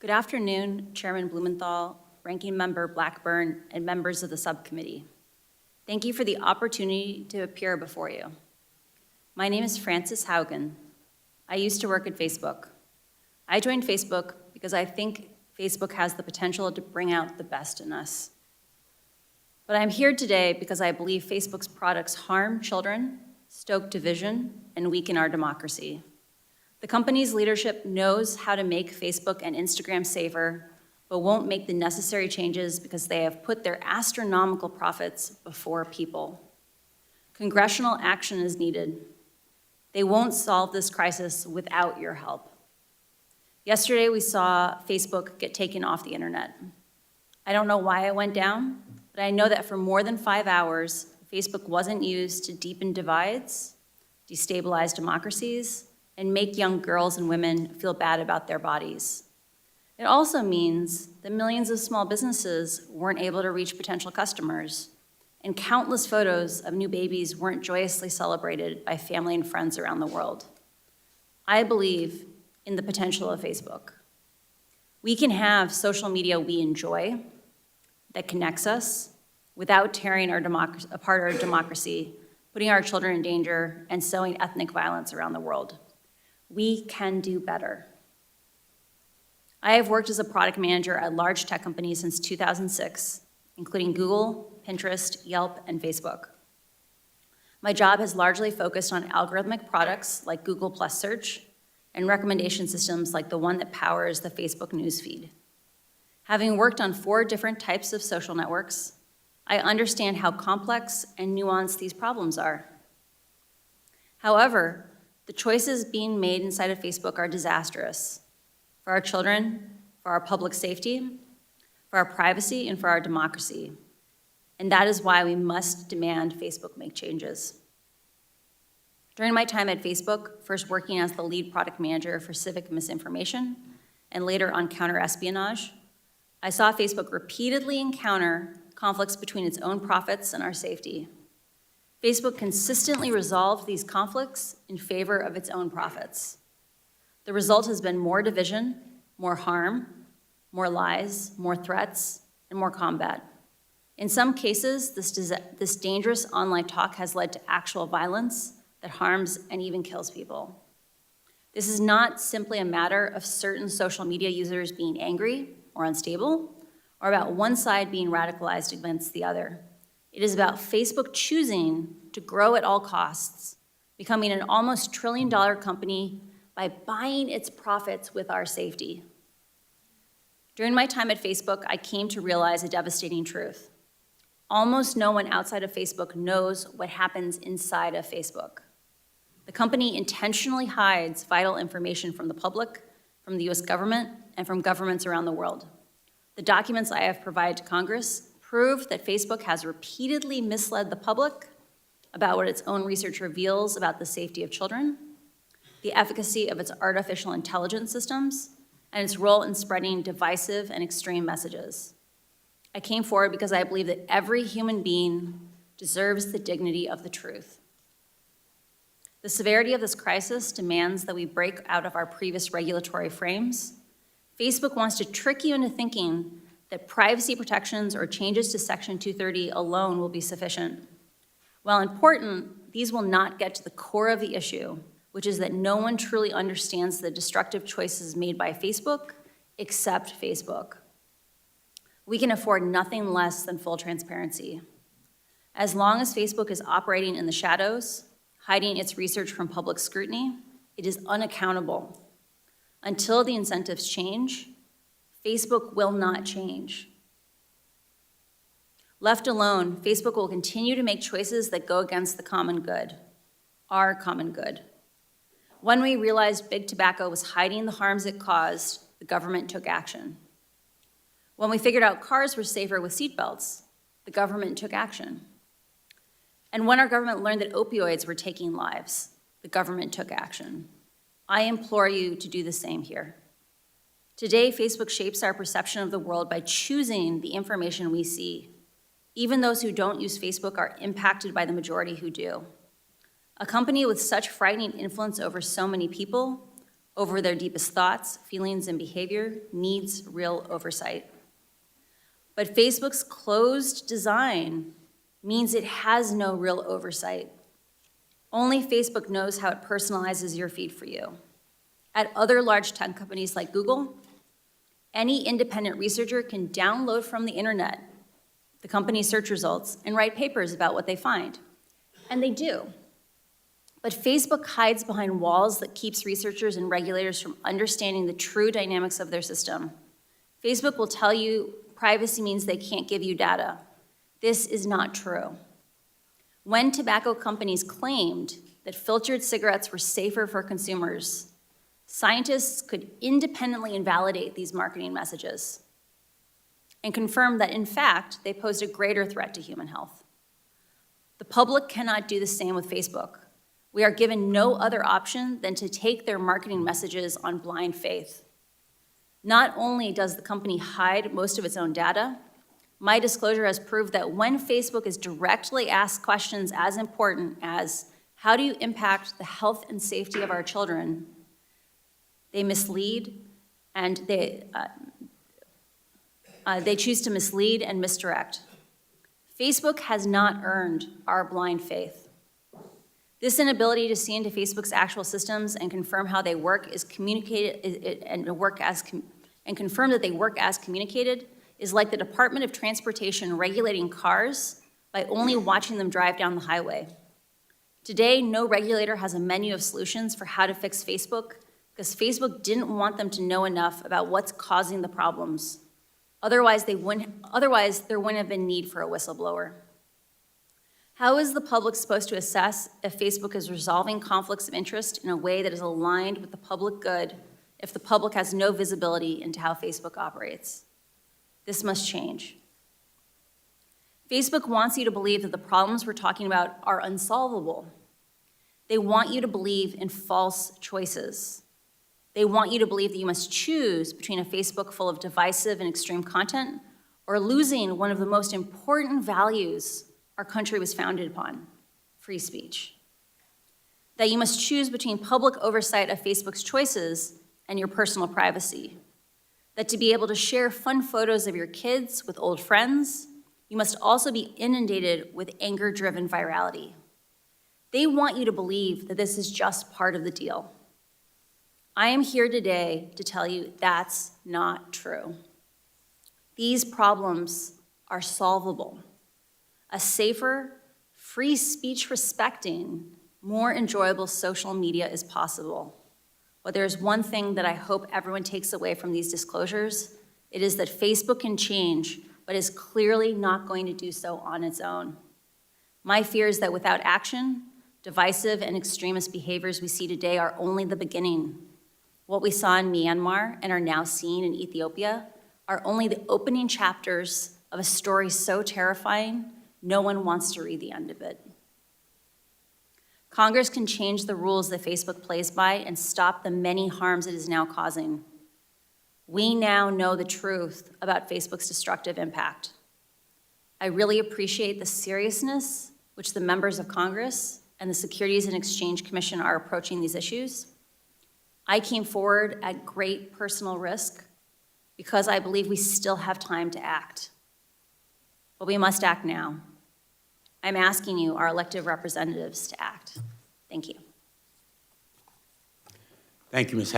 Good afternoon, Chairman Blumenthal, Ranking Member Blackburn, and members of the subcommittee. Thank you for the opportunity to appear before you. My name is Frances Haugen. I used to work at Facebook. I joined Facebook because I think Facebook has the potential to bring out the best in us. But I'm here today because I believe Facebook's products harm children, stoke division, and weaken our democracy. The company's leadership knows how to make Facebook and Instagram safer, but won't make the necessary changes because they have put their astronomical profits before people. Congressional action is needed. They won't solve this crisis without your help. Yesterday, we saw Facebook get taken off the internet. I don't know why it went down, but I know that for more than 5 hours, Facebook wasn't used to deepen divides, destabilize democracies, and make young girls and women feel bad about their bodies. It also means that millions of small businesses weren't able to reach potential customers, and countless photos of new babies weren't joyously celebrated by family and friends around the world. I believe in the potential of Facebook. We can have social media we enjoy that connects us without tearing apart our democracy, putting our children in danger, and sowing ethnic violence around the world. We can do better. I have worked as a product manager at large tech companies since 2006, including Google, Pinterest, Yelp, and Facebook. My job has largely focused on algorithmic products like Google Plus Search and recommendation systems like the one that powers the Facebook newsfeed. Having worked on 4 different types of social networks, I understand how complex and nuanced these problems are. However, the choices being made inside of Facebook are disastrous for our children, for our public safety, for our privacy, and for our democracy. And that is why we must demand Facebook make changes. During my time at Facebook, first working as the lead product manager for civic misinformation, and later on counter-espionage, I saw Facebook repeatedly encounter conflicts between its own profits and our safety. Facebook consistently resolved these conflicts in favor of its own profits. The result has been more division, more harm, more lies, more threats, and more combat. In some cases, this dangerous online talk has led to actual violence that harms and even kills people. This is not simply a matter of certain social media users being angry or unstable, or about one side being radicalized against the other. It is about Facebook choosing to grow at all costs, becoming an almost $1 trillion company by buying its profits with our safety. During my time at Facebook, I came to realize a devastating truth. Almost no one outside of Facebook knows what happens inside of Facebook. The company intentionally hides vital information from the public, from the US government, and from governments around the world. The documents I have provided to Congress prove that Facebook has repeatedly misled the public about what its own research reveals about the safety of children, the efficacy of its artificial intelligence systems, and its role in spreading divisive and extreme messages. I came forward because I believe that every human being deserves the dignity of the truth. The severity of this crisis demands that we break out of our previous regulatory frames. Facebook wants to trick you into thinking that privacy protections or changes to Section 230 alone will be sufficient. While important, these will not get to the core of the issue, which is that no one truly understands the destructive choices made by Facebook except Facebook. We can afford nothing less than full transparency. As long as Facebook is operating in the shadows, hiding its research from public scrutiny, it is unaccountable. Until the incentives change, Facebook will not change. Left alone, Facebook will continue to make choices that go against the common good, our common good. When we realized big tobacco was hiding the harms it caused, the government took action. When we figured out cars were safer with seatbelts, the government took action. And when our government learned that opioids were taking lives, the government took action. I implore you to do the same here. Today, Facebook shapes our perception of the world by choosing the information we see. Even those who don't use Facebook are impacted by the majority who do. A company with such frightening influence over so many people over their deepest thoughts, feelings, and behavior needs real oversight. But Facebook's closed design means it has no real oversight. Only Facebook knows how it personalizes your feed for you. At other large tech companies like Google, any independent researcher can download from the internet the company's search results and write papers about what they find. And they do. But Facebook hides behind walls that keeps researchers and regulators from understanding the true dynamics of their system. Facebook will tell you privacy means they can't give you data. This is not true. When tobacco companies claimed that filtered cigarettes were safer for consumers, scientists could independently invalidate these marketing messages and confirm that, in fact, they posed a greater threat to human health. The public cannot do the same with Facebook. We are given no other option than to take their marketing messages on blind faith. Not only does the company hide most of its own data, my disclosure has proved that when Facebook is directly asked questions as important as, how do you impact the health and safety of our children, they mislead and they choose to mislead and misdirect. Facebook has not earned our blind faith. This inability to see into Facebook's actual systems and confirm how they work is communicated and confirm that they work as communicated is like the Department of Transportation regulating cars by only watching them drive down the highway. Today, no regulator has a menu of solutions for how to fix Facebook because Facebook didn't want them to know enough about what's causing the problems. Otherwise, there wouldn't have been need for a whistleblower. How is the public supposed to assess if Facebook is resolving conflicts of interest in a way that is aligned with the public good if the public has no visibility into how Facebook operates? This must change. Facebook wants you to believe that the problems we're talking about are unsolvable. They want you to believe in false choices. They want you to believe that you must choose between a Facebook full of divisive and extreme content or losing one of the most important values our country was founded upon, free speech. That you must choose between public oversight of Facebook's choices and your personal privacy. That to be able to share fun photos of your kids with old friends, you must also be inundated with anger-driven virality. They want you to believe that this is just part of the deal. I am here today to tell you that's not true. These problems are solvable. A safer, free speech respecting, more enjoyable social media is possible. But there's one thing that I hope everyone takes away from these disclosures. It is that Facebook can change, but is clearly not going to do so on its own. My fear is that without action, divisive and extremist behaviors we see today are only the beginning. What we saw in Myanmar and are now seeing in Ethiopia are only the opening chapters of a story so terrifying, no one wants to read the end of it. Congress can change the rules that Facebook plays by and stop the many harms it is now causing. We now know the truth about Facebook's destructive impact. I really appreciate the seriousness which the members of Congress and the Securities and Exchange Commission are approaching these issues. I came forward at great personal risk because I believe we still have time to act. But we must act now. I'm asking you, our elected representatives, to act. Thank you. Thank you, Ms.